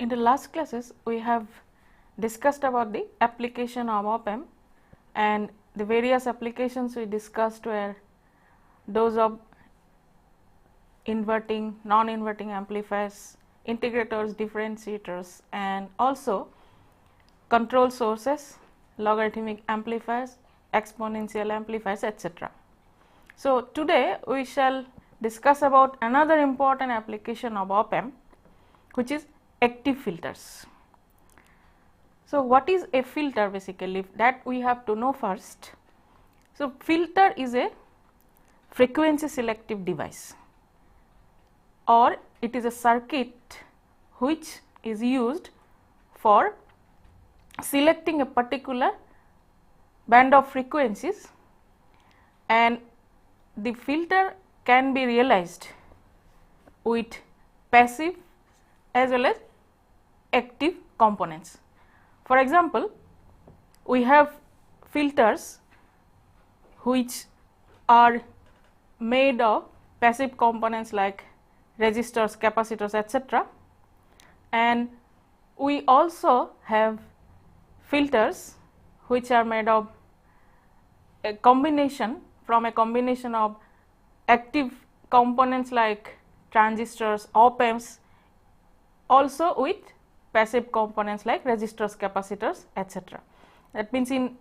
In the last classes, we have discussed about the application of op-amp, and the various applications we discussed were those of inverting, non-inverting amplifiers, integrators, differentiators, and also control sources, logarithmic amplifiers, exponential amplifiers, etc. So, today we shall discuss about another important application of op-amp, which is active filters. So, what is a filter basically? That we have to know first. So, filter is a frequency selective device, or it is a circuit which is used for selecting a particular band of frequencies, and the filter can be realized with passive as well as active components. For example, we have filters which are made of passive components like resistors, capacitors, etc., and we also have filters which are made of a combination of active components like transistors, op-amps, also with passive components like resistors, capacitors, etc. That means, in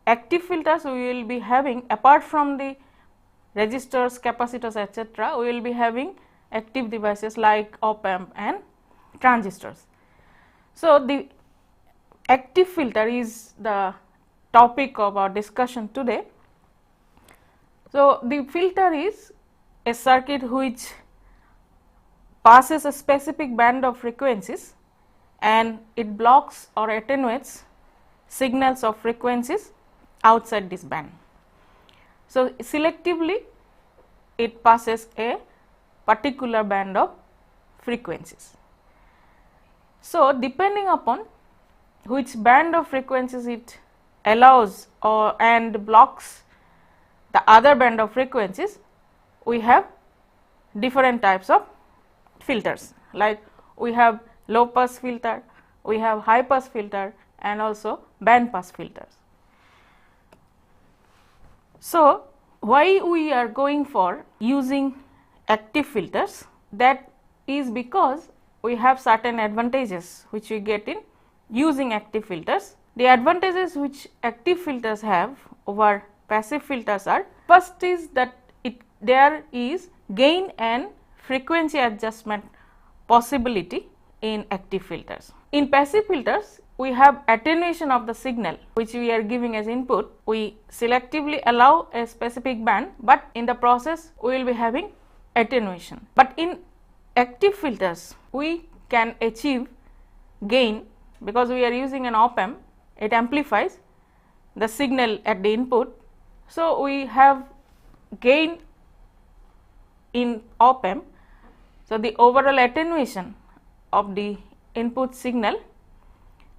active filters we will be having, apart from the resistors, capacitors, etc., we will be having active devices like op-amp and transistors. So, the active filter is the topic of our discussion today. So, the filter is a circuit which passes a specific band of frequencies and it blocks or attenuates signals of frequencies outside this band. So, selectively it passes a particular band of frequencies. So, depending upon which band of frequencies it allows or and blocks the other band of frequencies, we have different types of filters, like we have low pass filter, we have high pass filter, and also band pass filters. So, why we are going for using active filters? That is because we have certain advantages which we get in using active filters. The advantages which active filters have over passive filters are: first is that there is gain and frequency adjustment possibility in active filters. In passive filters, we have attenuation of the signal which we are giving as input. We selectively allow a specific band, but in the process we will be having attenuation. But in active filters we can achieve gain because we are using an op-amp, it amplifies the signal at the input. So, we have gain in op-amp. So, the overall attenuation of the input signal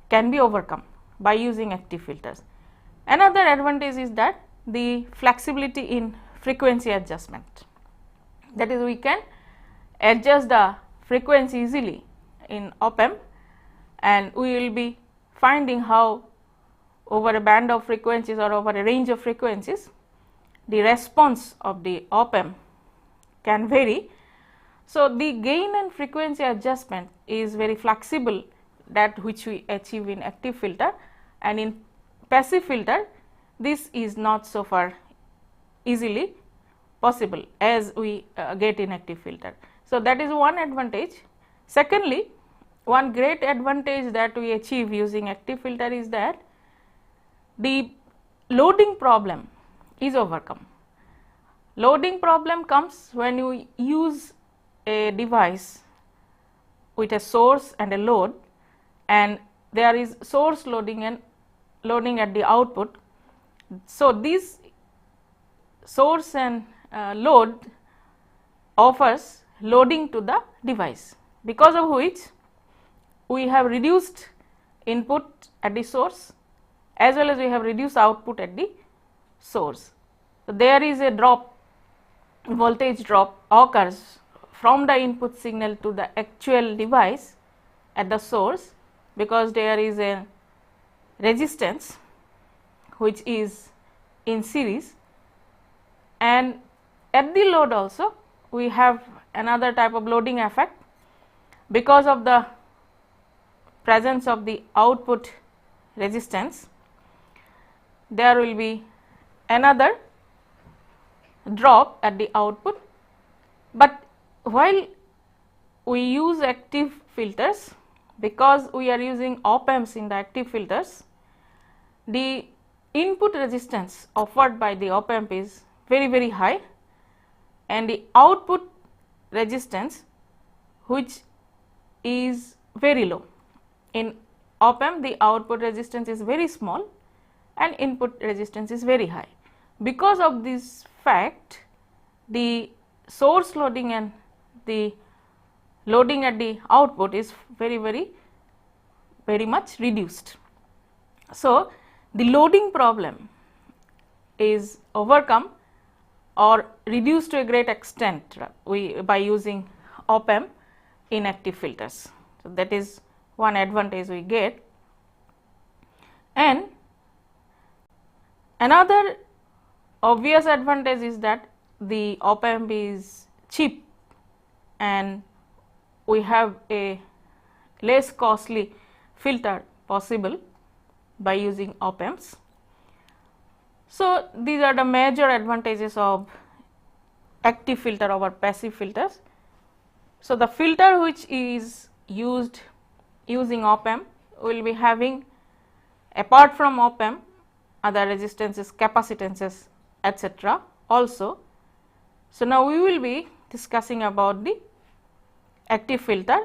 can be overcome by using active filters. Another advantage is that the flexibility in frequency adjustment, that is, we can adjust the frequency easily in op-amp, and we will be finding how over a band of frequencies or over a range of frequencies the response of the op-amp can vary. So, the gain and frequency adjustment is very flexible, that which we achieve in active filter, and in passive filter this is not so far easily possible as we get in active filter. So, that is one advantage. Secondly, one great advantage that we achieve using active filter is that the loading problem is overcome. Loading problem comes when you use a device with a source and a load, and there is source loading and loading at the output. So, this source and load offers loading to the device, because of which we have reduced input at the source as well as we have reduced output at the source. So, there is a drop, voltage drop occurs from the input signal to the actual device at the source, because there is a resistance which is in series, and at the load also we have another type of loading effect because of the presence of the output resistance. There will be another drop at the output, but while we use active filters, because we are using op amps in the active filters, the input resistance offered by the op amp is very high, and the output resistance which is very low. In op amp the output resistance is very small and input resistance is very high. Because of this fact, the source loading and the loading at the output is very much reduced. So, the loading problem is overcome or reduced to a great extent by using op amp in active filters. So, that is one advantage we get. And another obvious advantage is that the op amp is cheap and we have a less costly filter possible by using op amps. So, these are the major advantages of active filter over passive filters. So, the filter which is used using op amp will be having, apart from op amp, other resistances, capacitances, etc. also. So, now we will be discussing about the active filter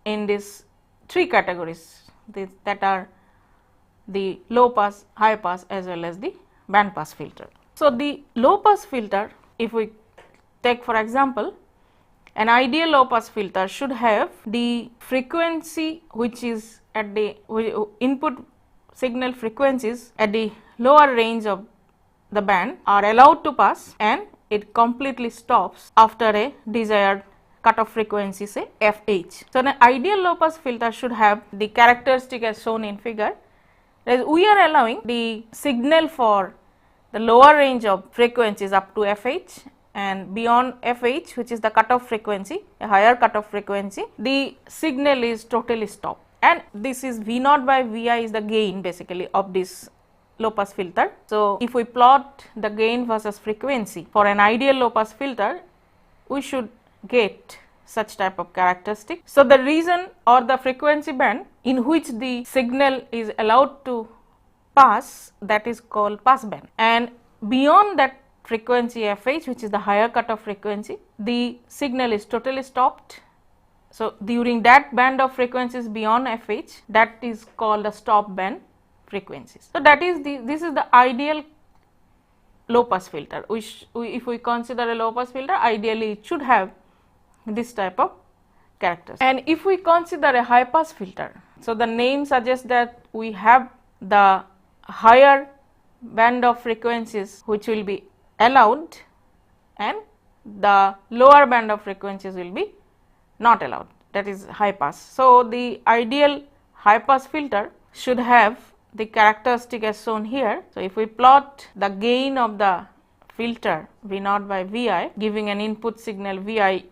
in these three categories, that are the low pass, high pass as well as the band pass filter. So, the low pass filter, if we take for example, an ideal low pass filter should have the frequency which is at the input signal frequencies at the lower range of the band are allowed to pass, and it completely stops after a desired cutoff frequency, say FH. So, an ideal low pass filter should have the characteristic as shown in figure. As we are allowing the signal for the lower range of frequencies up to FH, and beyond FH, which is the cutoff frequency, a higher cutoff frequency, the signal is totally stopped, and this is V naught by Vi is the gain basically of this low pass filter. So, if we plot the gain versus frequency for an ideal low pass filter, we should get such type of characteristic. So, the reason or the frequency band in which the signal is allowed to pass, that is called pass band, and beyond that frequency FH, which is the higher cutoff frequency, the signal is totally stopped. So, during that band of frequencies beyond FH, that is called the stop band frequencies. So, that is this is the ideal low pass filter, which if we consider a low pass filter, ideally it should have this type of characters. And if we consider a high pass filter, so the name suggests that we have the higher band of frequencies which will be allowed and the lower band of frequencies will be not allowed, that is high pass. So, the ideal high pass filter should have the characteristic as shown here. So, if we plot the gain of the filter V naught by Vi giving an input signal Vi,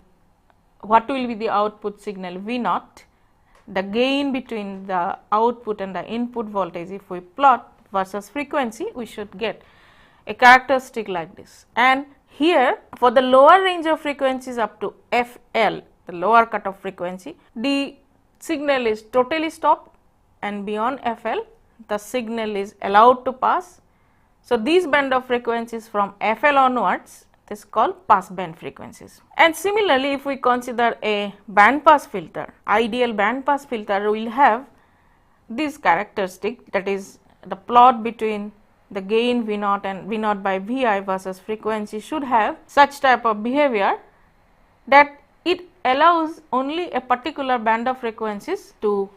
what will be the output signal V naught, the gain between the output and the input voltage, if we plot versus frequency, we should get a characteristic like this. And here for the lower range of frequencies up to FL, the lower cutoff frequency, the signal is totally stopped, and beyond FL the signal is allowed to pass. So, these band of frequencies from FL onwards, this is called pass band frequencies. And similarly, if we consider a band pass filter, ideal band pass filter will have this characteristic, that is the plot between the gain V naught and V naught by Vi versus frequency should have such type of behavior that it allows only a particular band of frequencies to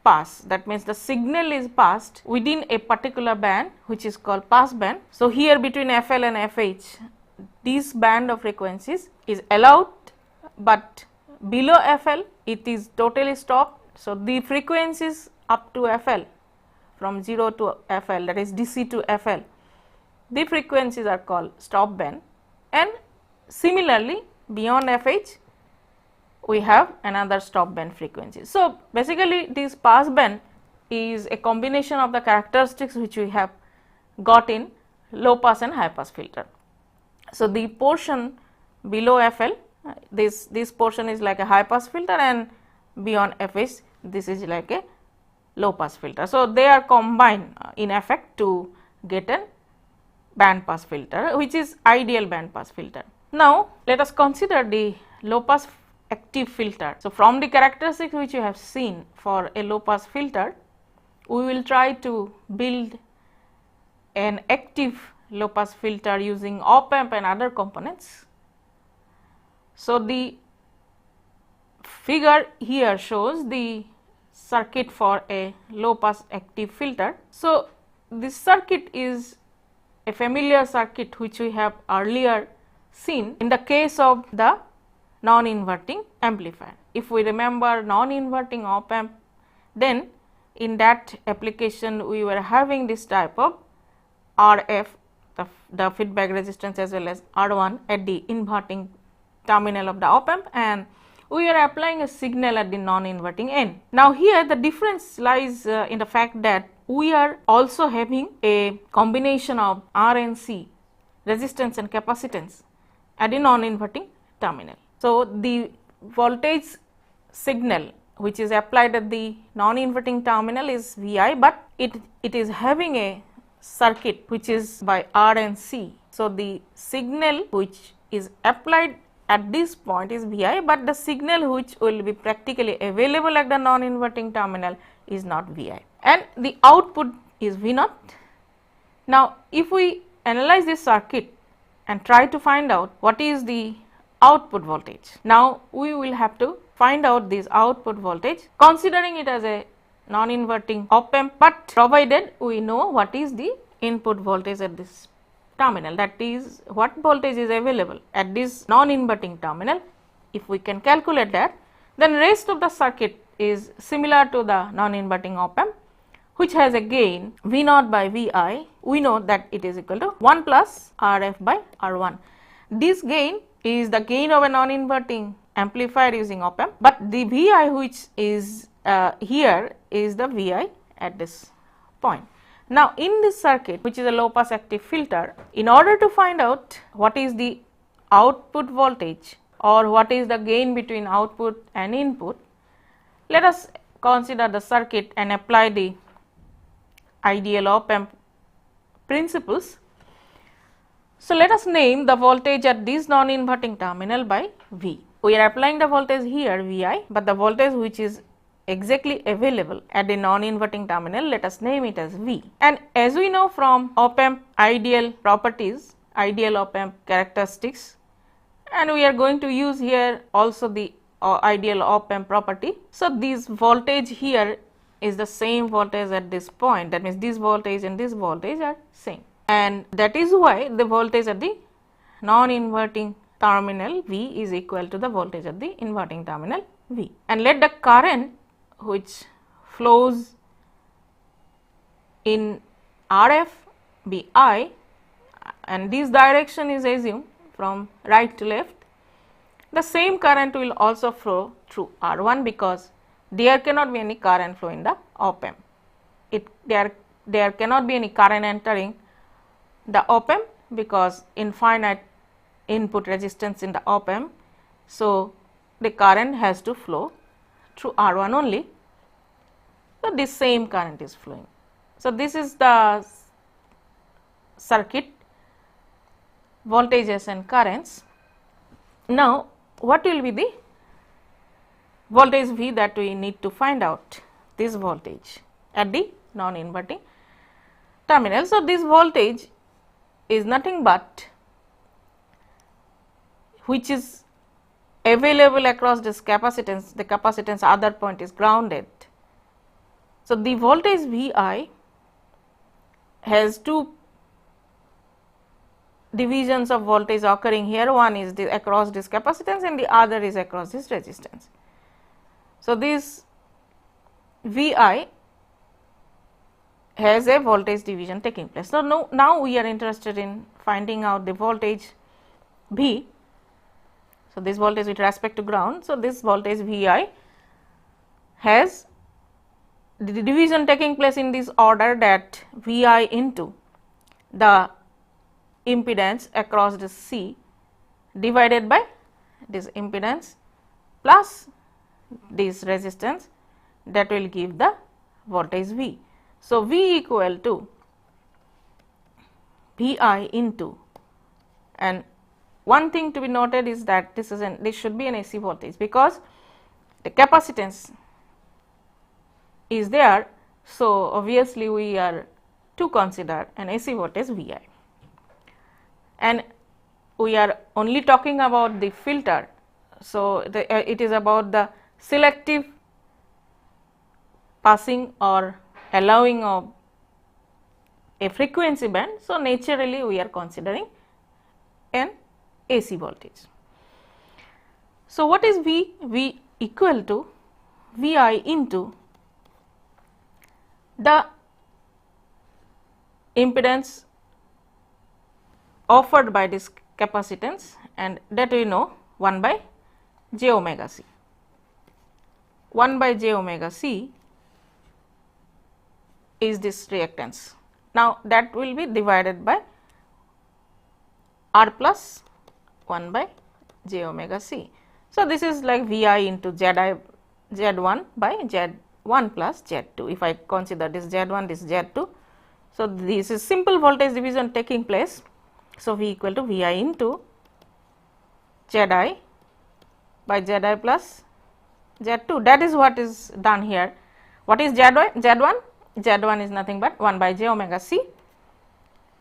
pass. That means the signal is passed within a particular band which is called pass band. So, here between FL and FH, this band of frequencies is allowed, but below FL it is totally stopped, So, the frequencies up to FL, from 0 to FL, that is DC to FL, the frequencies are called stop band, and similarly beyond FH we have another stop band frequency. So, basically this pass band is a combination of the characteristics which we have got in low pass and high pass filter. So, the portion below FL, this portion is like a high pass filter, and beyond FH this is like a low pass filter. So, they are combined in effect to get a band pass filter, which is ideal band pass filter. Now, let us consider the low pass active filter. So, from the characteristics which you have seen for a low pass filter, we will try to build an active low pass filter using op amp and other components. So, the figure here shows the circuit for a low pass active filter. So, this circuit is a familiar circuit which we have earlier seen in the case of the non-inverting amplifier. If we remember non-inverting op amp, then in that application we were having this type of RF, the feedback resistance, as well as R1 at the inverting terminal of the op amp, and we are applying a signal at the non-inverting end. Now, here the difference lies in the fact that we are also having a combination of R and C, resistance and capacitance, at the non-inverting terminal. So, the voltage signal which is applied at the non-inverting terminal is Vi, but it is having a circuit which is by R and C. So, the signal which is applied at this point is Vi, but the signal which will be practically available at the non-inverting terminal is not Vi, and the output is V naught. Now, if we analyze this circuit and try to find out what is the output voltage, now we will have to find out this output voltage considering it as a non-inverting op amp, but provided we know what is the input voltage at this terminal, that is what voltage is available at this non-inverting terminal. If we can calculate that, then rest of the circuit is similar to the non-inverting op amp, which has a gain V naught by Vi. We know that it is equal to 1 plus Rf by R1. This gain is the gain of a non-inverting amplifier using op amp, but the Vi which is here is the Vi at this point. Now, in this circuit, which is a low pass active filter, in order to find out what is the output voltage or what is the gain between output and input, let us consider the circuit and apply the ideal op amp principles. So, let us name the voltage at this non-inverting terminal by V. We are applying the voltage here Vi, but the voltage which is exactly available at the non-inverting terminal, let us name it as V. And as we know from op amp ideal properties, ideal op amp characteristics, and we are going to use here also the ideal op amp property. So, this voltage here is the same voltage at this point, that means this voltage and this voltage are same, and that is why the voltage at the non-inverting terminal V is equal to the voltage at the inverting terminal V. And let the current which flows in RF be I, and this direction is assumed from right to left. The same current will also flow through R1 because there cannot be any current flow in the op amp. There cannot be any current entering the op amp because infinite input resistance in the op amp. So, the current has to flow through R1 only. So, this same current is flowing. So, this is the circuit voltages and currents. Now, what will be the voltage V that we need to find out? This voltage at the non-inverting terminal. So, this voltage is nothing but which is available across this capacitance, the capacitance other point is grounded. So, the voltage Vi has two divisions of voltage occurring here, one is across this capacitance and the other is across this resistance. So, this Vi has a voltage division taking place. So, now we are interested in finding out the voltage V. So, this voltage with respect to ground. So, this voltage Vi has the division taking place in this order, that Vi into the impedance across the C divided by this impedance plus this resistance, that will give the voltage V. So, V equal to Vi into, and one thing to be noted is that this should be an AC voltage, because the capacitance is there. So, obviously, we are to consider an AC voltage Vi, and we are only talking about the filter. So, it is about the selective passing or allowing of a frequency band. So, naturally we are considering an AC voltage. So, what is V? V equal to Vi into the impedance offered by this capacitance, and that we know 1 by j omega c. 1 by j omega c is this reactance. Now, that will be divided by R plus 1 by j omega c. So, this is like Vi into Z1 by Z1 plus Z2. If I consider this Z1, this Z2. So, this is simple voltage division taking place. So, V equal to Vi into Zi by Zi plus Z2. That is what is done here. What is Z1? Z1 is nothing but 1 by j omega c,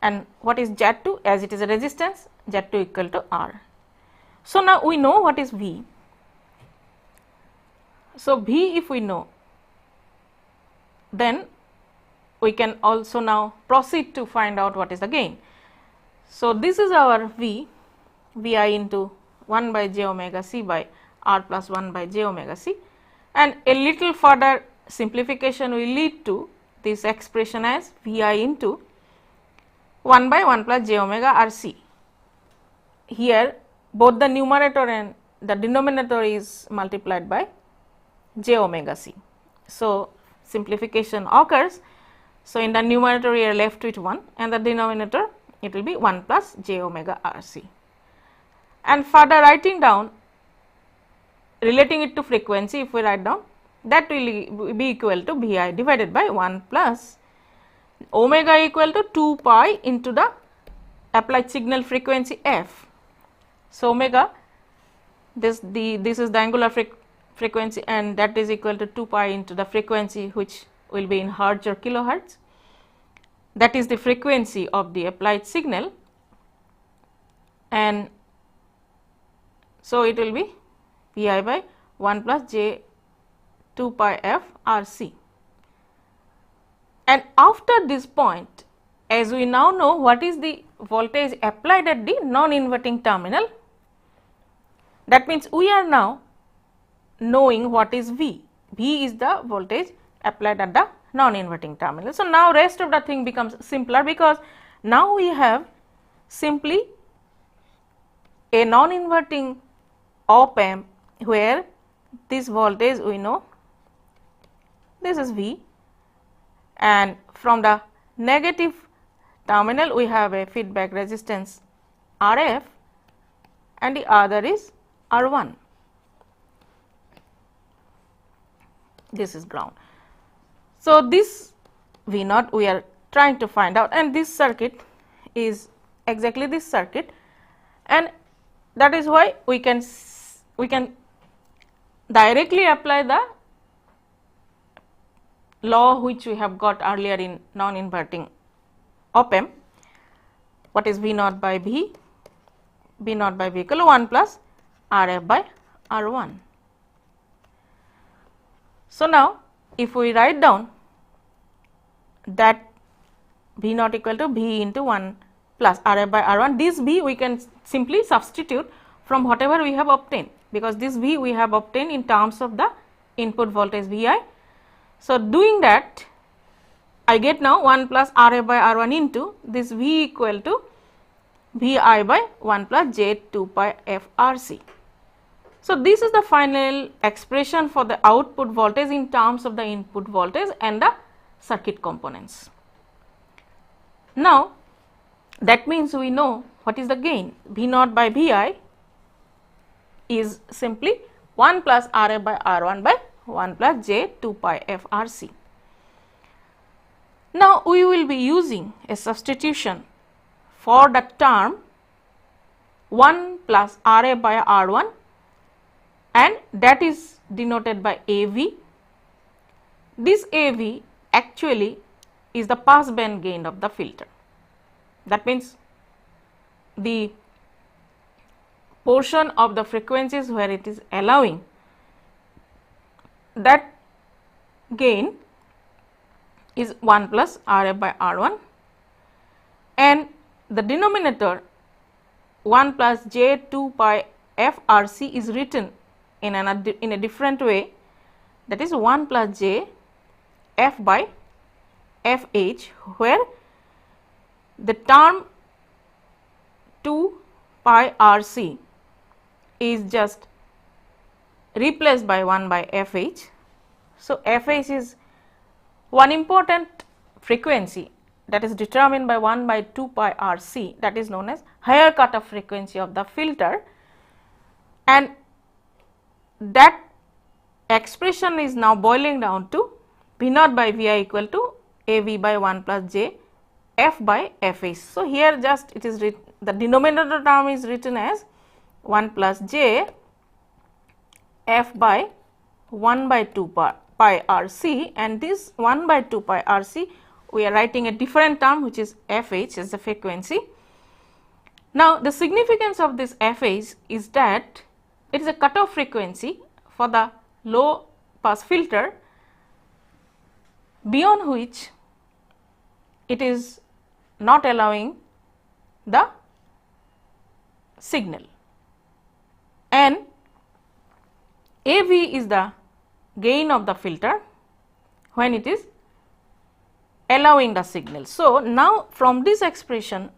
and what is Z2? As it is a resistance, Z2 equal to R. So, now we know what is V. So, V if we know, then we can also now proceed to find out what is the gain. So, this is our V, Vi into 1 by j omega c by R plus 1 by j omega c, and a little further simplification will lead to this expression as Vi into 1 by 1 plus j omega R c. Here both the numerator and the denominator is multiplied by j omega c. So, simplification occurs. So, in the numerator we are left with 1, and the denominator it will be 1 plus j omega R c. And further writing down, relating it to frequency, if we write down, that will be equal to Vi divided by 1 plus omega equal to 2 pi into the applied signal frequency f. So, omega, this is the angular frequency, and that is equal to 2 pi into the frequency, which will be in hertz or kilohertz. That is the frequency of the applied signal, and so it will be Vi by 1 plus j 2 pi f R c. And after this point, as we now know what is the voltage applied at the non-inverting terminal, that means we are now knowing what is V. V is the voltage applied at the non-inverting terminal. So, now rest of the thing becomes simpler, because now we have simply a non-inverting op amp where this voltage we know, this is V, and from the negative terminal we have a feedback resistance Rf, and the other is R1. This is ground. So, this V naught we are trying to find out, and this circuit is exactly this circuit, and that is why we can directly apply the law which we have got earlier in non-inverting op amp. What is V naught by V? V naught by V equal to 1 plus Rf by R1. So, now if we write down that V naught equal to V into 1 plus Rf by R1, this V we can simply substitute from whatever we have obtained, because this V we have obtained in terms of the input voltage Vi. So, doing that I get now 1 plus R A by R 1 into this V equal to V I by 1 plus J 2 pi F R C. So, this is the final expression for the output voltage in terms of the input voltage and the circuit components. Now, that means we know what is the gain. V naught by V I is simply 1 plus R A by R 1 by 1 plus J 2 pi F R C. Now, we will be using a substitution for the term 1 plus R A by R 1, and that is denoted by A V. This A V actually is the pass band gain of the filter. That means the portion of the frequencies where it is allowing that gain is 1 plus R A by R 1, and the denominator 1 plus J 2 pi F R C is written in a different way, that is 1 plus J F by F H, where the term 2 pi R C is just replaced by 1 by F H. So, F H is one important frequency that is determined by 1 by 2 pi R C, that is known as higher cutoff frequency of the filter, and that expression is now boiling down to V naught by V I equal to A V by 1 plus J F by F H. So, here just it is the denominator term is written as 1 plus J F by 1 by 2 pi R C, and this 1 by 2 pi R C we are writing a different term which is F H as the frequency. Now, the significance of this F H is that it is a cutoff frequency for the low pass filter, beyond which it is not allowing the signal, and A V is the gain of the filter when it is allowing the signal. So, now from this expression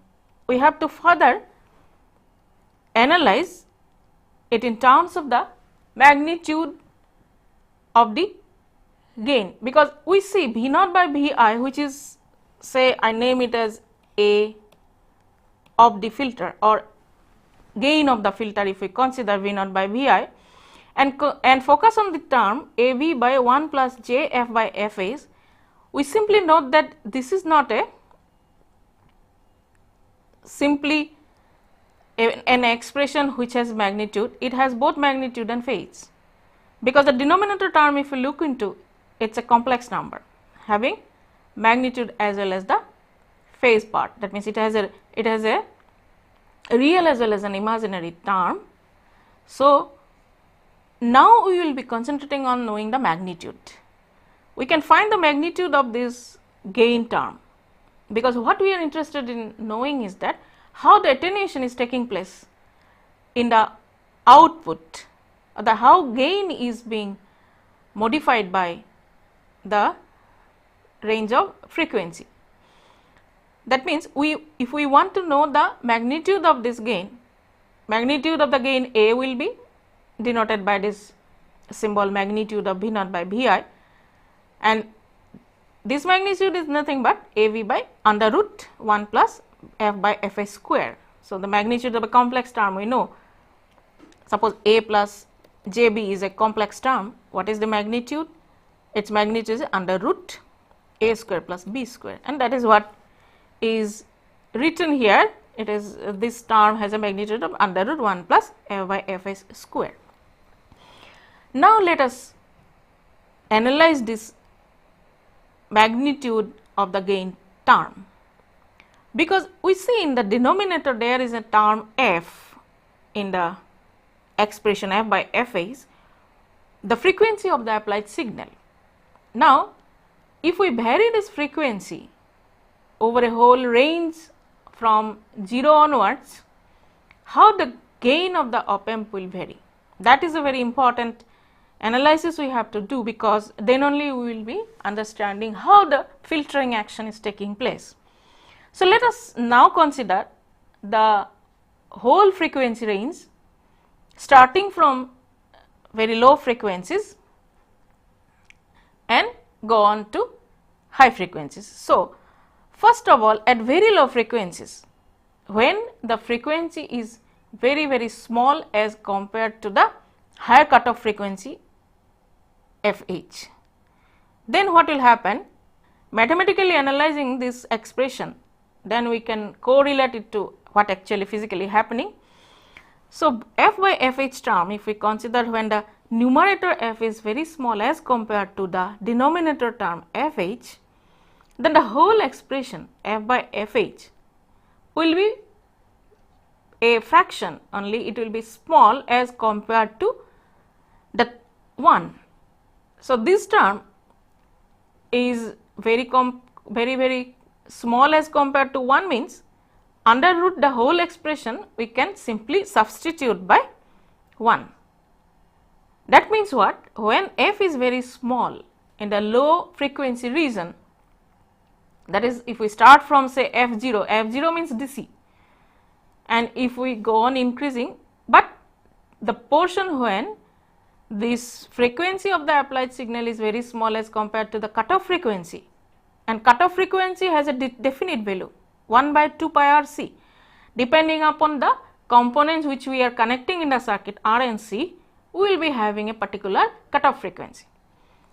we have to further analyze it in terms of the magnitude of the gain, because we see V naught by V I, which is, say I name it as A of the filter or gain of the filter if we consider V naught by V I, and focus on the term A V by 1 plus J F by F H. We simply note that this is not a simply an expression which has magnitude, it has both magnitude and phase, because the denominator term, if you look into, it is a complex number having magnitude as well as the phase part. That means it has a real as well as an imaginary term. So, now we will be concentrating on knowing the magnitude. We can find the magnitude of this gain term, because what we are interested in knowing is that how the attenuation is taking place in the output, or how gain is being modified by the range of frequency. That means if we want to know the magnitude of this gain, magnitude of the gain A will be denoted by this symbol magnitude of V naught by V I, and this magnitude is nothing but A V by under root 1 plus F by F A square. So, the magnitude of a complex term we know, suppose A plus J B is a complex term, what is the magnitude? Its magnitude is under root A square plus B square, and that is what is written here. It is this term has a magnitude of under root 1 plus F by F A square. Now, let us analyze this magnitude of the gain term, because we see in the denominator there is a term F in the expression F by F is the frequency of the applied signal. Now, if we vary this frequency over a whole range from 0 onwards, how the gain of the op amp will vary? That is a very important analysis we have to do, because then only we will be understanding how the filtering action is taking place. So, let us now consider the whole frequency range starting from very low frequencies and go on to high frequencies. So, first of all, at very low frequencies, when the frequency is very small as compared to the higher cutoff frequency FH, then what will happen? Mathematically analyzing this expression, then we can correlate it to what actually physically happening. So, f by fh term, if we consider when the numerator f is very small as compared to the denominator term fh, then the whole expression f by fh will be a fraction only, it will be small as compared to the 1. So, this term is very small as compared to 1, means under root the whole expression we can simply substitute by 1. That means what? When f is very small in the low frequency region, that is if we start from say f0, f0 means DC, and if we go on increasing, but the portion when this frequency of the applied signal is very small as compared to the cutoff frequency, and cutoff frequency has a definite value 1 by 2 pi r c, depending upon the components which we are connecting in the circuit R and C, we will be having a particular cutoff frequency.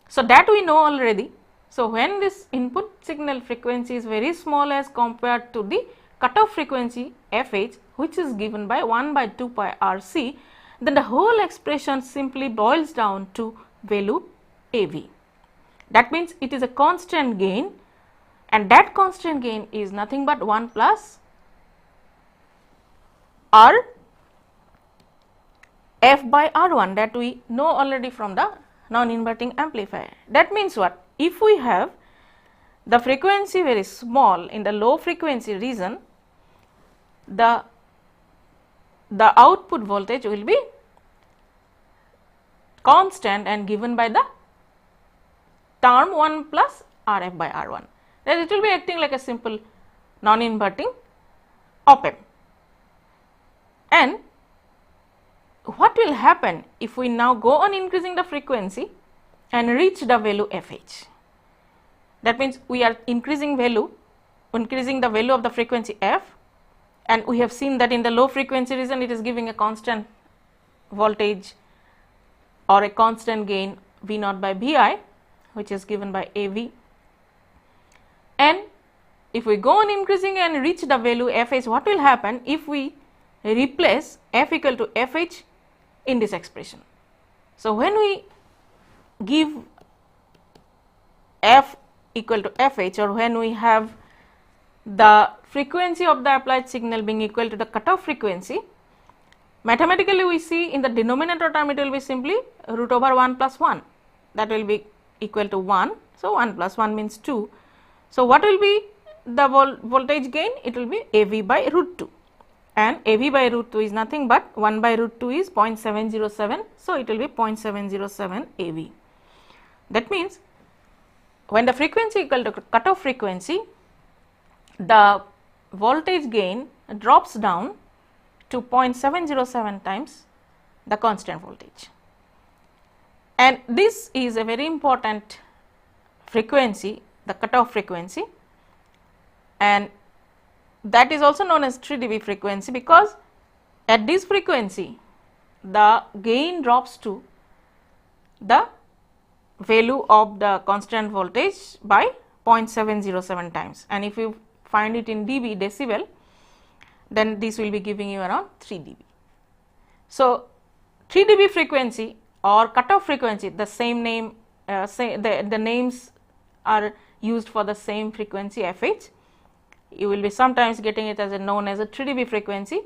So, that we know already. So, when this input signal frequency is very small as compared to the cutoff frequency fh, which is given by 1 by 2 pi r c, then the whole expression simply boils down to value AV. That means it is a constant gain, and that constant gain is nothing but 1 plus R f by R1, that we know already from the non-inverting amplifier. That means what? If we have the frequency very small in the low frequency region, the output voltage will be constant and given by the term 1 plus Rf by R1, then it will be acting like a simple non-inverting op-amp. And what will happen if we now go on increasing the frequency and reach the value fh? That means we are increasing the value of the frequency f, and we have seen that in the low frequency region it is giving a constant voltage or a constant gain V naught by Vi, which is given by AV. And if we go on increasing and reach the value fh, what will happen if we replace f equal to fh in this expression? So, when we give f equal to fh, or when we have the frequency of the applied signal being equal to the cutoff frequency, mathematically we see in the denominator term it will be simply root over 1 plus 1, that will be equal to 1. So, 1 plus 1 means 2. So, what will be the voltage gain? It will be AV by root 2, and AV by root 2 is nothing but 1 by root 2 is 0.707. So, it will be 0.707 AV. That means when the frequency equal to cutoff frequency, the voltage gain drops down to 0.707 times the constant voltage, and this is a very important frequency, the cutoff frequency, and that is also known as 3 dB frequency, because at this frequency the gain drops to the value of the constant voltage by 0.707 times, and if you find it in dB, decibel, then this will be giving you around 3 dB. So, 3 dB frequency or cutoff frequency, the same name, the names are used for the same frequency fh. You will be sometimes getting it as known as a 3 dB frequency,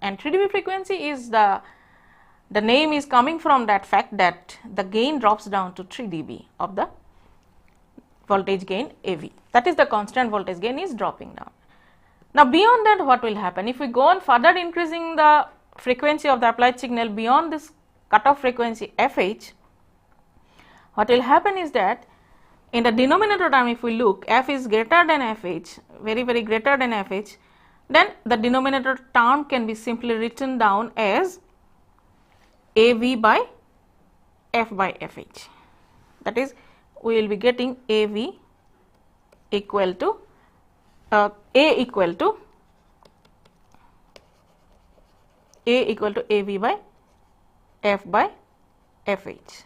and 3 dB frequency is the name is coming from that fact that the gain drops down to 3 dB of the voltage gain AV, that is the constant voltage gain is dropping down. Now, beyond that what will happen? If we go on further increasing the frequency of the applied signal beyond this cutoff frequency fh, what will happen is that in the denominator term, if we look, f is greater than fh, very greater than fh, then the denominator term can be simply written down as AV by f by fh. That is, we will be getting AV equal to A equal to AV by f by fh.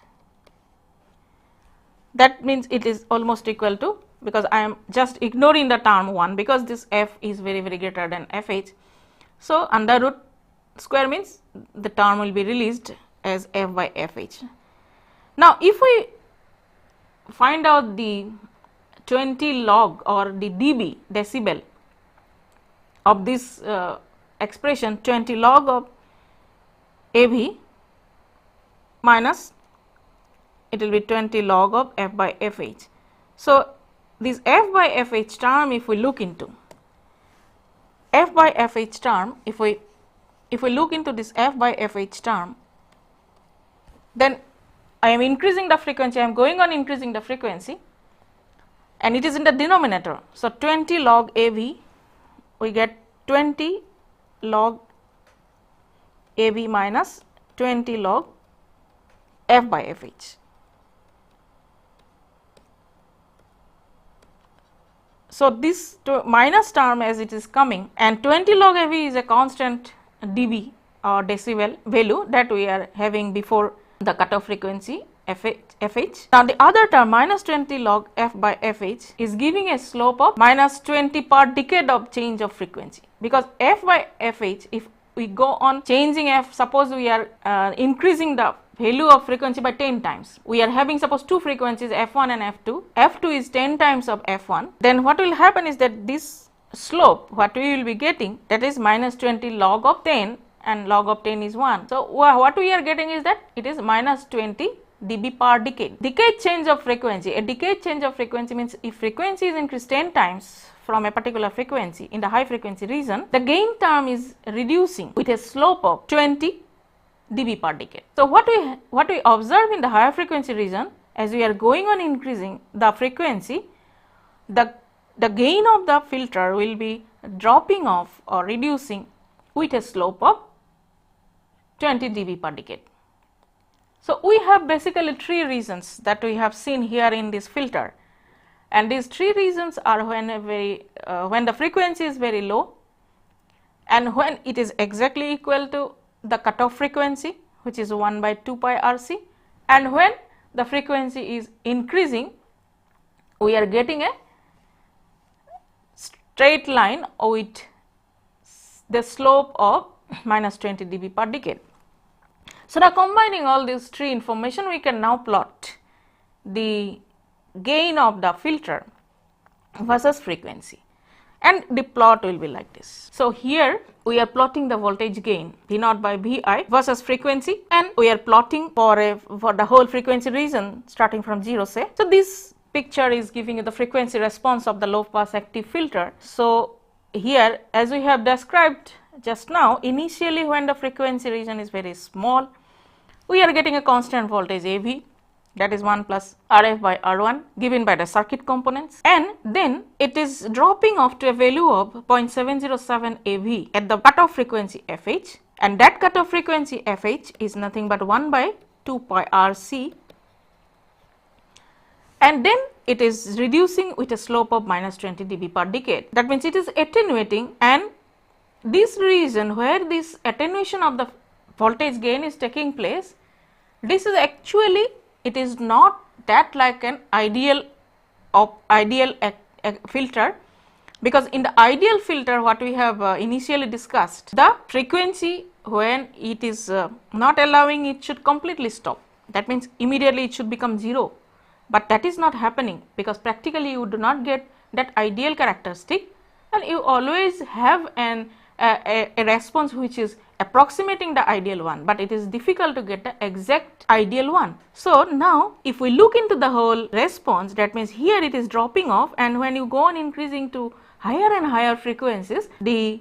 That means it is almost equal to, because I am just ignoring the term 1 because this f is very greater than fh. So, under root square means the term will be released as f by fh. Now, if we find out the 20 log or the dB decibel of this expression, 20 log of AV minus it will be 20 log of f by fh. So, this f by fh term, if we look into f by fh term, if we look into this f by fh term, then I am increasing the frequency, I am going on increasing the frequency, and it is in the denominator. So, 20 log AV, we get 20 log AV minus 20 log f by fh. So, this minus term as it is coming, and 20 log AV is a constant dB or decibel value that we are having before the cutoff frequency fh. Now, the other term minus 20 log f by fh is giving a slope of minus 20 per decade of change of frequency, because f by fh, if we go on changing f, suppose we are increasing the value of frequency by 10 times. We are having suppose two frequencies f1 and f2. f2 is 10 times of f1. Then what will happen is that this slope, what we will be getting, that is minus 20 log of 10, and log of 10 is 1. So, what we are getting is that it is minus 20 dB per decade. Decade change of frequency. A decade change of frequency means if frequency is increased 10 times from a particular frequency in the high frequency region, the gain term is reducing with a slope of 20 dB per decade. So, what we observe in the higher frequency region, as we are going on increasing the frequency, the gain of the filter will be dropping off or reducing with a slope of 20 dB per decade. So, we have basically three reasons that we have seen here in this filter, and these three reasons are when the frequency is very low, and when it is exactly equal to the cutoff frequency, which is 1 by 2 pi RC, and when the frequency is increasing, we are getting a straight line with the slope of minus 20 dB per decade. So, now combining all these three information, we can now plot the gain of the filter versus frequency, and the plot will be like this. So, here we are plotting the voltage gain V naught by Vi versus frequency, and we are plotting for the whole frequency region starting from 0, say. So, this picture is giving you the frequency response of the low pass active filter. So, here as we have described just now, initially when the frequency region is very small, we are getting a constant voltage AV, that is 1 plus RF by R1 given by the circuit components, and then it is dropping off to a value of 0.707 AV at the cutoff frequency FH, and that cutoff frequency FH is nothing but 1 by 2 pi RC, and then it is reducing with a slope of minus 20 dB per decade. That means it is attenuating, and this region where this attenuation of the voltage gain is taking place, this is actually, it is not that like an ideal filter, because in the ideal filter what we have initially discussed, the frequency when it is not allowing, it should completely stop. That means immediately it should become 0, but that is not happening, because practically you do not get that ideal characteristic, and you always have a response which is approximating the ideal one, but it is difficult to get the exact ideal one. So, now if we look into the whole response, that means here it is dropping off, and when you go on increasing to higher and higher frequencies, the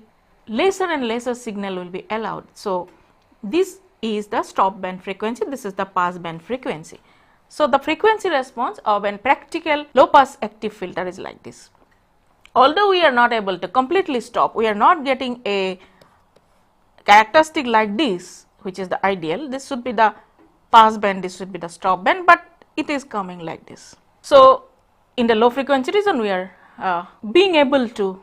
lesser and lesser signal will be allowed. So, this is the stop band frequency, this is the pass band frequency. So, the frequency response of a practical low pass active filter is like this. Although we are not able to completely stop, we are not getting a characteristic like this, which is the ideal. This should be the pass band, this should be the stop band, but it is coming like this. So, in the low frequency region, we are being able to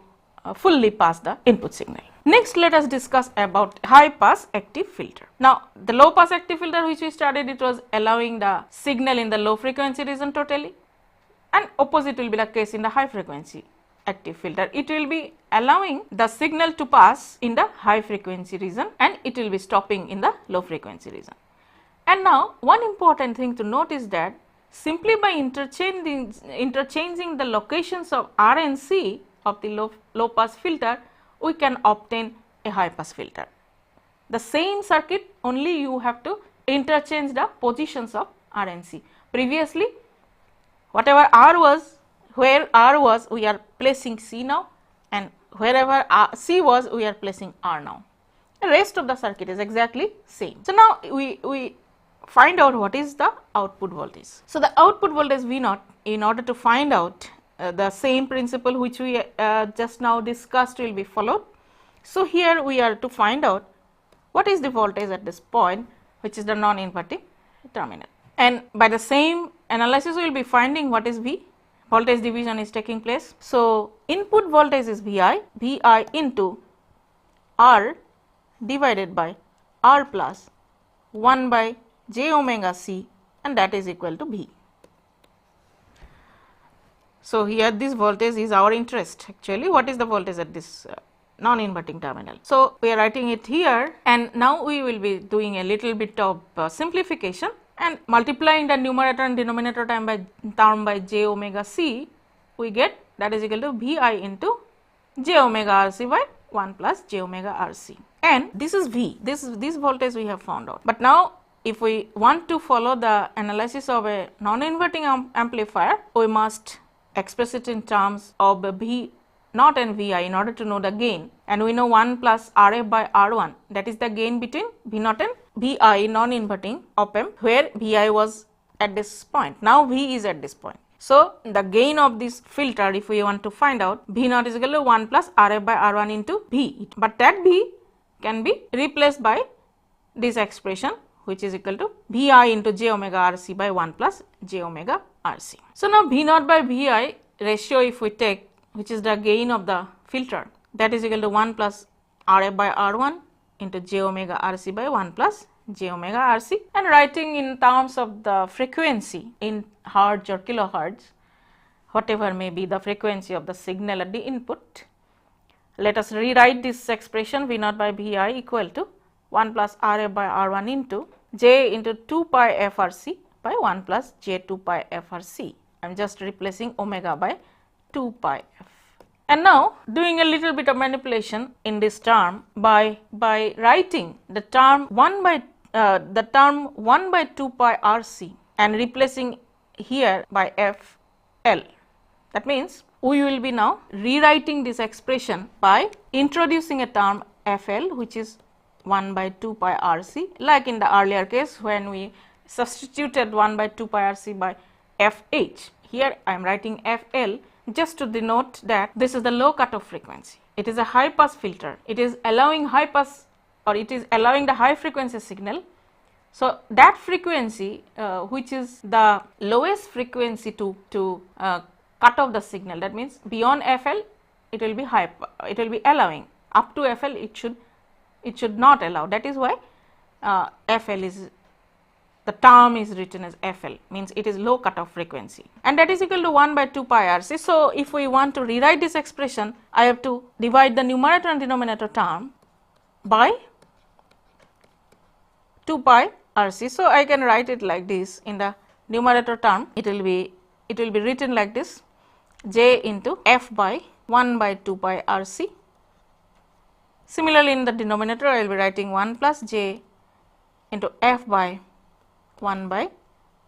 fully pass the input signal. Next, let us discuss about high pass active filter. Now, the low pass active filter which we studied, it was allowing the signal in the low frequency region totally, and opposite will be the case in the high frequency active filter. It will be allowing the signal to pass in the high frequency region and it will be stopping in the low frequency region. And now, one important thing to note is that simply by interchanging the locations of R and C of the low pass filter, we can obtain a high pass filter. The same circuit, only you have to interchange the positions of R and C. Previously, whatever R was, where R was, we are placing C now, and wherever C was, we are placing R now. The rest of the circuit is exactly same. So, now we find out what is the output voltage. So, the output voltage V naught, in order to find out the same principle which we just now discussed will be followed. So, here we are to find out what is the voltage at this point, which is the non-inverting terminal, and by the same analysis we will be finding what is V. Voltage division is taking place. So, input voltage is Vi into R divided by R plus 1 by j omega c, and that is equal to V. So, here this voltage is our interest actually. What is the voltage at this non-inverting terminal? So, we are writing it here, and now we will be doing a little bit of simplification and multiplying the numerator and denominator term by j omega c, we get that is equal to Vi into j omega r c by 1 plus j omega r c, and this is V, this voltage we have found out. But now, if we want to follow the analysis of a non-inverting amplifier, we must express it in terms of V naught and Vi in order to know the gain, and we know 1 plus Rf by R1, that is the gain between V naught and Vi non-inverting op amp, where Vi was at this point. Now, V is at this point. So, the gain of this filter, if we want to find out, V naught is equal to 1 plus Rf by R1 into V, but that V can be replaced by this expression, which is equal to Vi into j omega r c by 1 plus j omega r c. So, now V naught by Vi ratio if we take, which is the gain of the filter, that is equal to 1 plus Rf by R1 into j omega r c by 1 plus j omega r c, and writing in terms of the frequency in hertz or kilohertz, whatever may be the frequency of the signal at the input. Let us rewrite this expression V naught by Vi equal to 1 plus Rf by R1 into j into 2 pi FRC by 1 plus j 2 pi FRC. I am just replacing omega by 2 pi f. And now, doing a little bit of manipulation in this term by writing the term 1 by 2 pi RC and replacing here by FL. That means, we will be now rewriting this expression by introducing a term FL, which is 1 by 2 pi RC, like in the earlier case when we substituted 1 by 2 pi RC by FH. Here I am writing FL just to denote that this is the low cutoff frequency. It is a high pass filter. It is allowing high pass, or it is allowing the high frequency signal. So, that frequency which is the lowest frequency to cut off the signal, that means beyond FL it will be high, it will be allowing, up to FL it should not allow. That is why FL is, the term is written as FL, means it is low cutoff frequency, and that is equal to 1 by 2 pi RC. So, if we want to rewrite this expression, I have to divide the numerator and denominator term by 2 pi RC. So, I can write it like this. In the numerator term, it will be written like this: j into f by 1 by 2 pi RC. Similarly, in the denominator, I will be writing 1 plus j into f by 1 by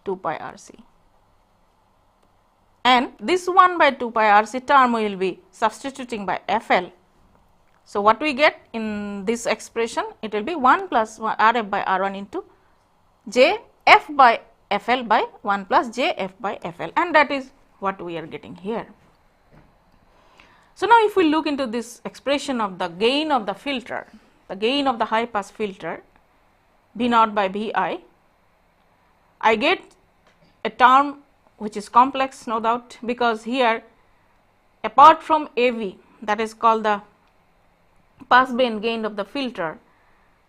2 pi RC, and this 1 by 2 pi RC term we will be substituting by FL. So, what we get in this expression, it will be 1 plus Rf by R1 into j f by FL by 1 plus j f by FL, and that is what we are getting here. So, now if we look into this expression of the gain of the filter, the gain of the high pass filter B naught by B I get a term which is complex, no doubt, because here apart from AV, that is called the pass band gain of the filter,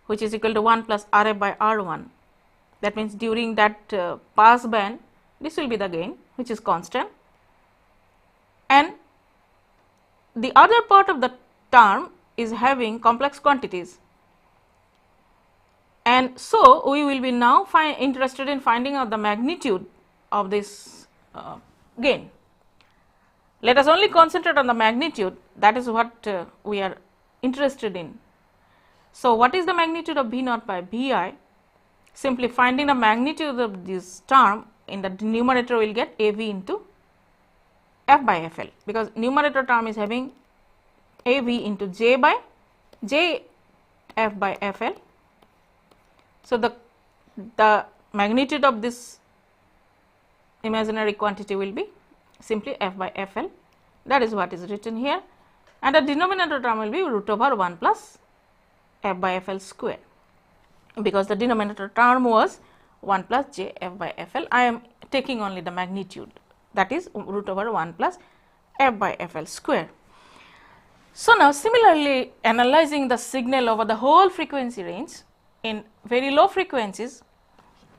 which is equal to 1 plus RF by R1. That means during that pass band, this will be the gain, which is constant, and the other part of the term is having complex quantities. And so, we will be now interested in finding out the magnitude of this gain. Let us only concentrate on the magnitude, that is what we are interested in. So, what is the magnitude of B naught by B I? Simply finding the magnitude of this term, in the numerator we will get A V into F by F L, because numerator term is having A V into J by J F by F L. So, the magnitude of this imaginary quantity will be simply F by F L, that is what is written here, and the denominator term will be root over 1 plus F by F L square, because the denominator term was 1 plus j F by F L. I am taking only the magnitude, that is root over 1 plus F by F L square. So, now similarly analyzing the signal over the whole frequency range, in very low frequencies,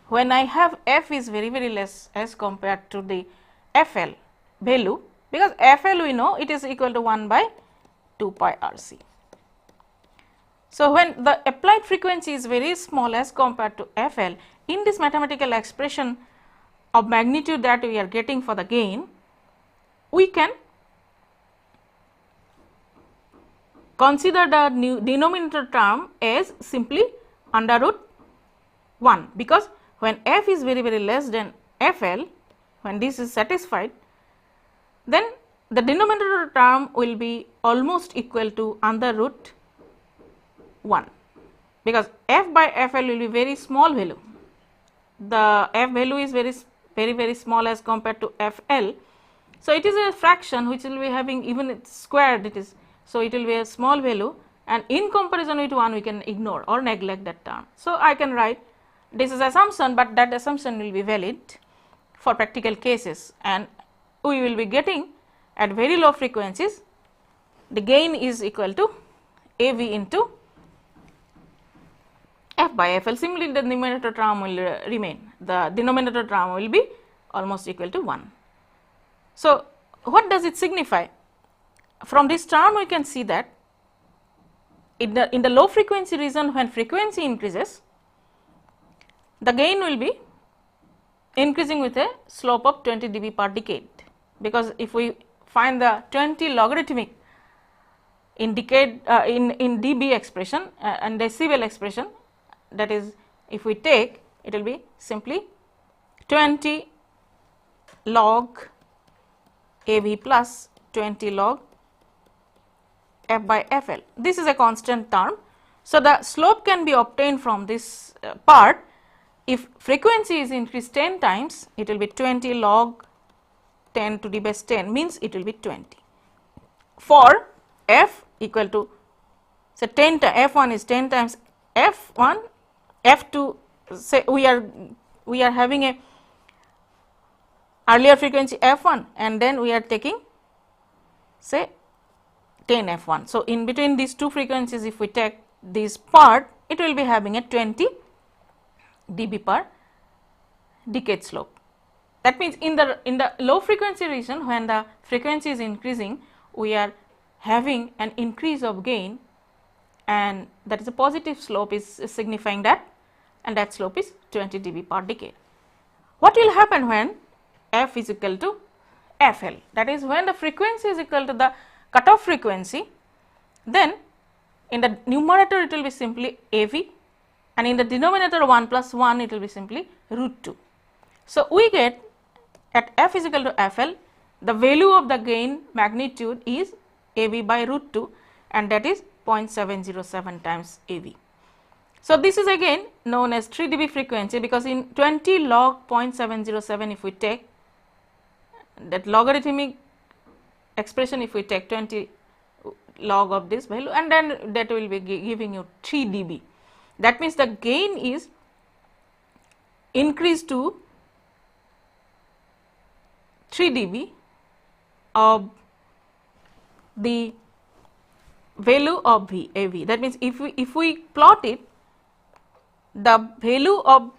when I have f is very less as compared to the FL value, because FL we know it is equal to 1 by 2 pi RC. So, when the applied frequency is very small as compared to FL, in this mathematical expression of magnitude that we are getting for the gain, we can consider the new denominator term as simply under root 1, because when f is very less than FL, when this is satisfied, then the denominator term will be almost equal to under root 1, because f by FL will be very small value. The f value is very small as compared to FL. So, it is a fraction which will be having even it's squared, it is. So, it will be a small value, and in comparison with 1 we can ignore or neglect that term. So, I can write this is assumption, but that assumption will be valid for practical cases, and we will be getting at very low frequencies the gain is equal to AV into F by FL. Similarly, the numerator term will remain, the denominator term will be almost equal to 1. So, what does it signify? From this term we can see that in the low frequency region, when frequency increases, the gain will be increasing with a slope of 20 dB per decade, because if we find the 20 logarithmic in decade in dB expression and decibel expression, that is if we take, it will be simply 20 log AV plus 20 log F by FL. This is a constant term. So, the slope can be obtained from this part. If frequency is increased 10 times, it will be 20 log 10 to the base 10, means it will be 20. For f equal to, say 10 f1 is 10 times f1, f2, say we are having a earlier frequency f1 and then we are taking say 10 f1. So, in between these two frequencies, if we take this part, it will be having a 20 dB per decade slope. That means, in the low frequency region, when the frequency is increasing, we are having an increase of gain, and that is a positive slope is signifying that, and that slope is 20 dB per decade. What will happen when f is equal to FL? That is, when the frequency is equal to the cutoff frequency, then in the numerator it will be simply AV, and in the denominator 1 plus 1 it will be simply root 2. So, we get at f is equal to FL, the value of the gain magnitude is AV by root 2, and that is 0.707 times AV. So, this is again known as 3 dB frequency, because in 20 log 0.707 if we take that logarithmic expression, if we take 20 log of this value, and then that will be giving you 3 dB. That means the gain is increased to 3 dB of the value of V, AV. That means if we plot it, the value of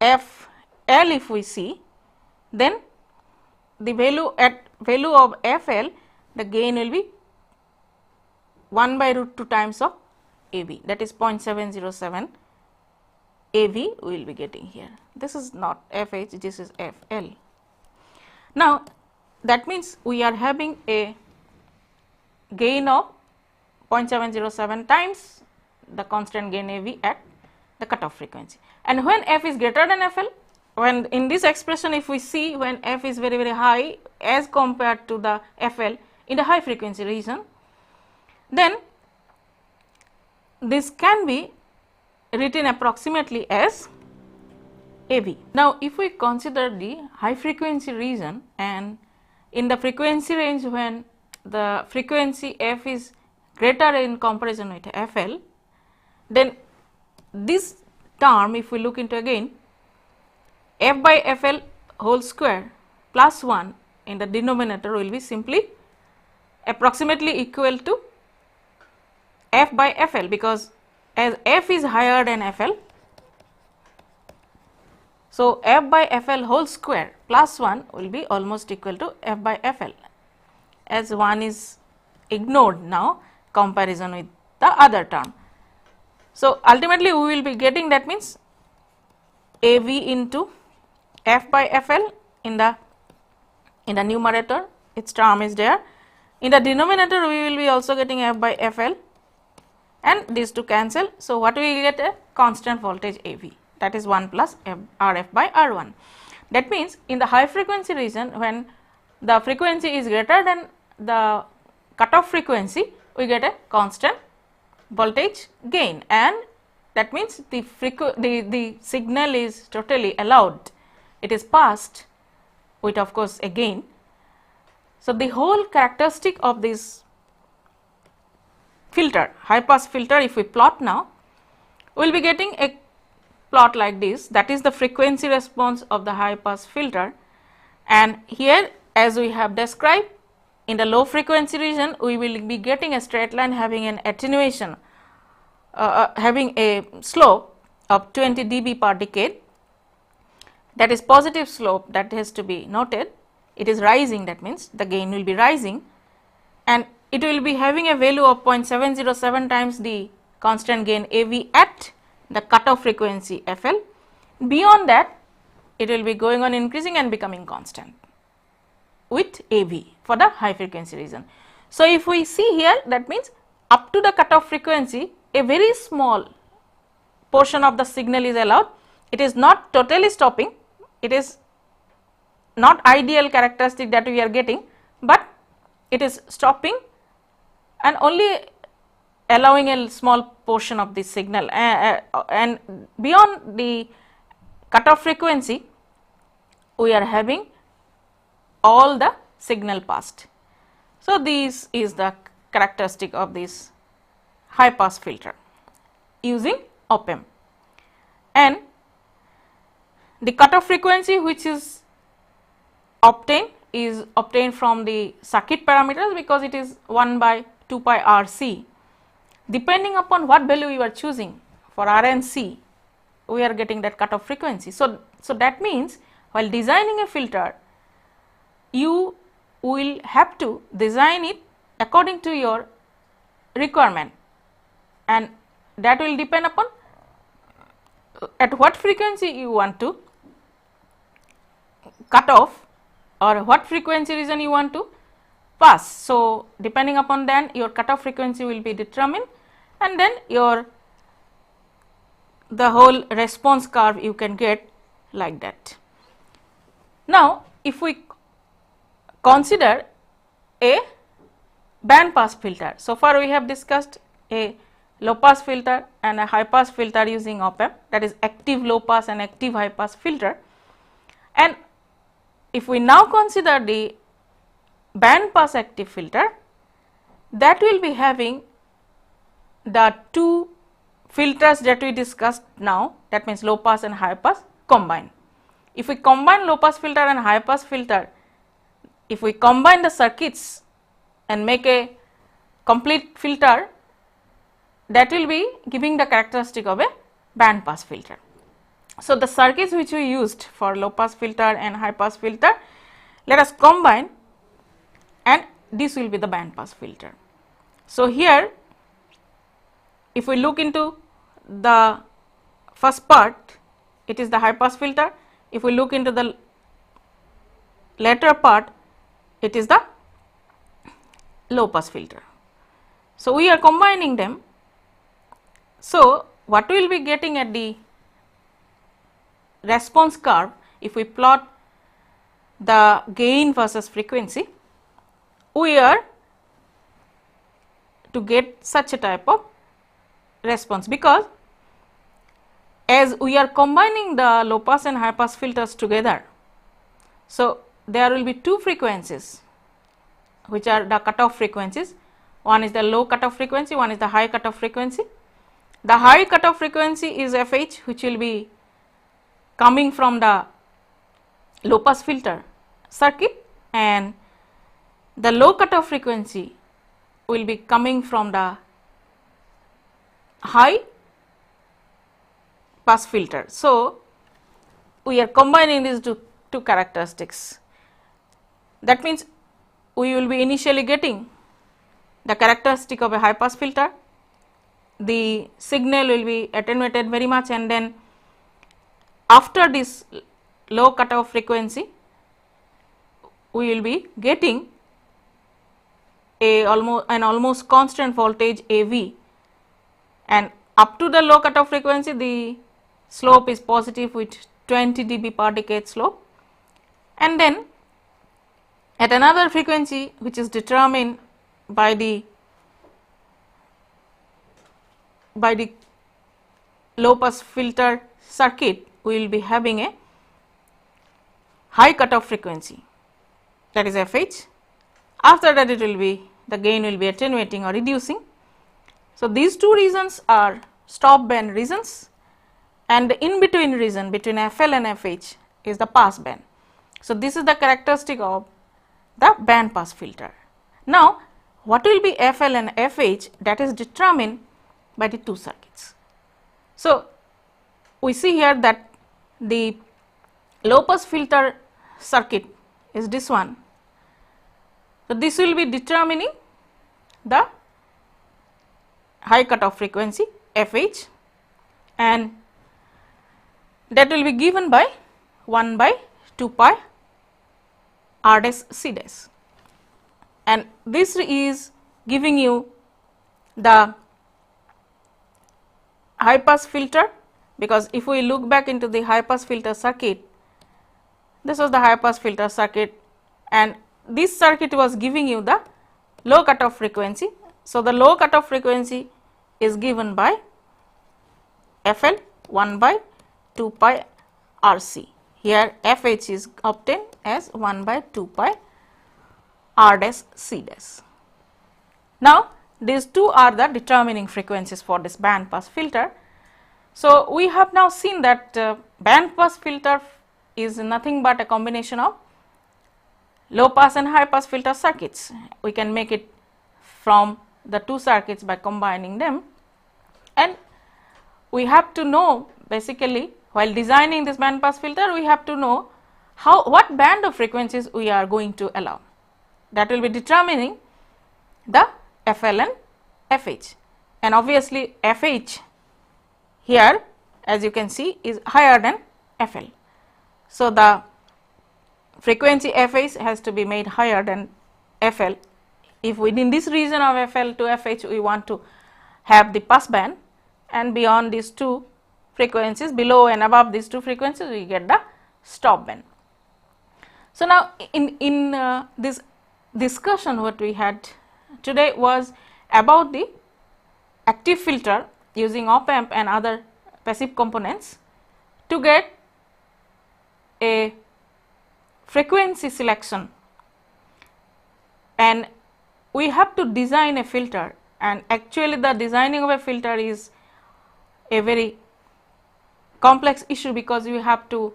FL if we see, then the value of FL, the gain will be 1 by root 2 times of AV, that is 0.707 AV we will be getting here. This is not FH, this is FL. Now, that means we are having a gain of 0.707 times the constant gain AV at the cutoff frequency. And when F is greater than FL, when in this expression if we see when F is very high as compared to the FL in the high frequency region, then this can be written approximately as AV. Now, if we consider the high frequency region, and in the frequency range when the frequency F is greater in comparison with FL, then this term if we look into again, F by FL whole square plus 1 in the denominator will be simply approximately equal to F by FL, because as F is higher than FL, so F by FL whole square plus 1 will be almost equal to F by FL, as 1 is ignored now comparison with the other term. So, ultimately we will be getting, that means AV into F by FL in the numerator, its term is there. In the denominator we will be also getting F by FL, and these two cancel. So, what we will get? A constant voltage AV, that is 1 plus RF by R1. That means, in the high frequency region when the frequency is greater than the cutoff frequency, we get a constant voltage gain, and that means the signal is totally allowed, it is passed with of course a gain. So, the whole characteristic of this filter, high pass filter, if we plot now, we will be getting a plot like this, that is the frequency response of the high pass filter. And here, as we have described, in the low frequency region we will be getting a straight line having an attenuation, having a slope of 20 dB per decade, that is positive slope, that has to be noted. It is rising, that means the gain will be rising, and it will be having a value of 0.707 times the constant gain AV at the cutoff frequency FL. Beyond that, it will be going on increasing and becoming constant with AV for the high frequency region. So, if we see here, that means up to the cutoff frequency a very small portion of the signal is allowed. It is not totally stopping, it is not ideal characteristic that we are getting, but it is stopping and only allowing a small portion of the signal, and beyond the cutoff frequency we are having all the signal passed. So, this is the characteristic of this high pass filter using op-amp, and the cutoff frequency which is obtained from the circuit parameters, because it is 1 by 2 pi RC. Depending upon what value you are choosing for R and C, we are getting that cutoff frequency. So, that means while designing a filter, you will have to design it according to your requirement, and that will depend upon at what frequency you want to cut off or what frequency region you want to pass. So, depending upon that your cutoff frequency will be determined, and then the whole response curve you can get like that. Now, if we consider a band pass filter, so far we have discussed a low pass filter and a high pass filter using op amp, that is active low pass and active high pass filter. And if we now consider the band pass active filter, that will be having the two filters that we discussed now, that means low pass and high pass combined. If we combine low pass filter and high pass filter, if we combine the circuits and make a complete filter, that will be giving the characteristic of a band pass filter. So, the circuits which we used for low pass filter and high pass filter, let us combine and this will be the band pass filter. So, here if we look into the first part, it is the high pass filter. If we look into the latter part, it is the low pass filter. So, we are combining them. So, what we will be getting at the response curve, if we plot the gain versus frequency, we are to get such a type of response, because as we are combining the low pass and high pass filters together. So, there will be two frequencies which are the cutoff frequencies, one is the low cutoff frequency, one is the high cutoff frequency. The high cutoff frequency is FH, which will be coming from the low pass filter circuit, and the low cutoff frequency will be coming from the high pass filter. So, we are combining these two characteristics. That means, we will be initially getting the characteristic of a high pass filter, the signal will be attenuated very much, and then after this low cutoff frequency, we will be getting an almost constant voltage AV, and up to the low cutoff frequency the slope is positive with 20 dB per decade slope, and then at another frequency which is determined by the low pass filter circuit, we will be having a high cutoff frequency, that is FH. After that, it will be the gain will be attenuating or reducing. So, these two regions are stop band regions, and the in between region between FL and FH is the pass band. So, this is the characteristic of the band pass filter. Now, what will be FL and FH, that is determined by the two circuits. So, we see here that the low pass filter circuit is this one. So, this will be determining the high cutoff frequency FH, and that will be given by 1 by 2 pi R dash C dash, and this is giving you the high pass filter, because if we look back into the high pass filter circuit, this was the high pass filter circuit, and this circuit was giving you the low cutoff frequency. So, the low cutoff frequency is given by FL 1 by 2 pi RC. Here FH is obtained as 1 by 2 pi R dash C dash. Now, these two are the determining frequencies for this band pass filter. So, we have now seen that band pass filter is nothing but a combination of low pass and high pass filter circuits. We can make it from the two circuits by combining them, and we have to know basically while designing this band pass filter, we have to know what band of frequencies we are going to allow. That will be determining the FL and FH, and obviously FH here as you can see is higher than FL. So, the frequency FH has to be made higher than FL. If within this region of FL to FH we want to have the pass band, and beyond these two frequencies, below and above these two frequencies, we get the stop band. So, now in this discussion what we had today was about the active filter using op amp and other passive components to get a frequency selection, and we have to design a filter, and actually the designing of a filter is a very complex issue because you have to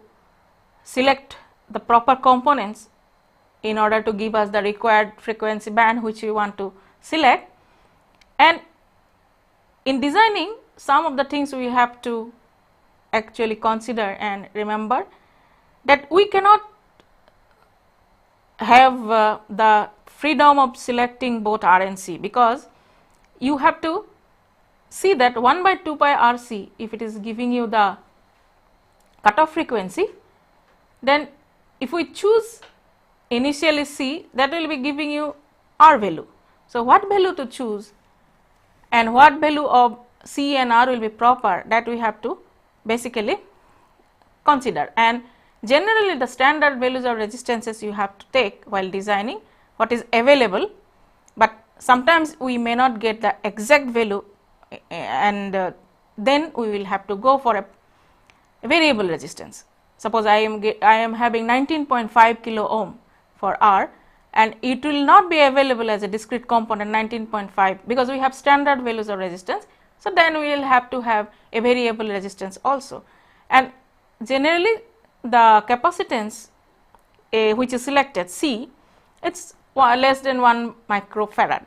select the proper components in order to give us the required frequency band which we want to select. And in designing, some of the things we have to actually consider and remember, that we cannot have the freedom of selecting both R and C, because you have to see that 1 by 2 pi R C, if it is giving you the cutoff frequency, then if we choose initially C, that will be giving you R value. So, what value to choose and what value of C and R will be proper, that we have to basically consider. And generally the standard values of resistances you have to take while designing what is available, but sometimes we may not get the exact value, and then we will have to go for a variable resistance. Suppose I am having 19.5 kilo ohm for R, and it will not be available as a discrete component 19.5 because we have standard values of resistance. So, then we will have to have a variable resistance also, and generally the capacitance which is selected C, it is less than 1 microfarad.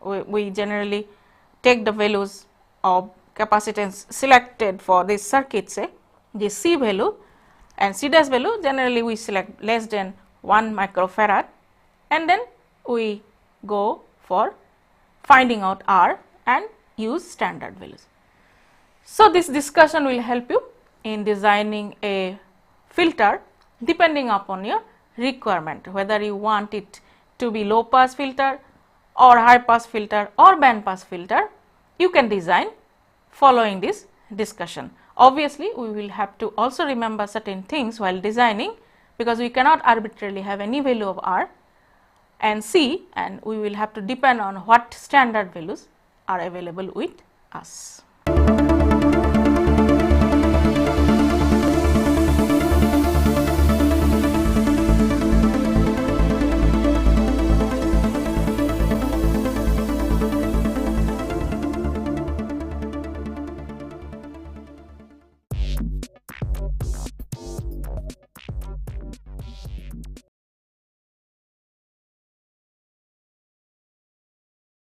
We generally take the values of capacitance selected for this circuit, say the C value, and C dash value generally we select less than 1 microfarad, and then we go for finding out R and use standard values. So, this discussion will help you in designing a filter depending upon your requirement, whether you want it to be low pass filter or high pass filter or band pass filter, you can design following this discussion. Obviously, we will have to also remember certain things while designing, because we cannot arbitrarily have any value of R and C, and we will have to depend on what standard values are available with us.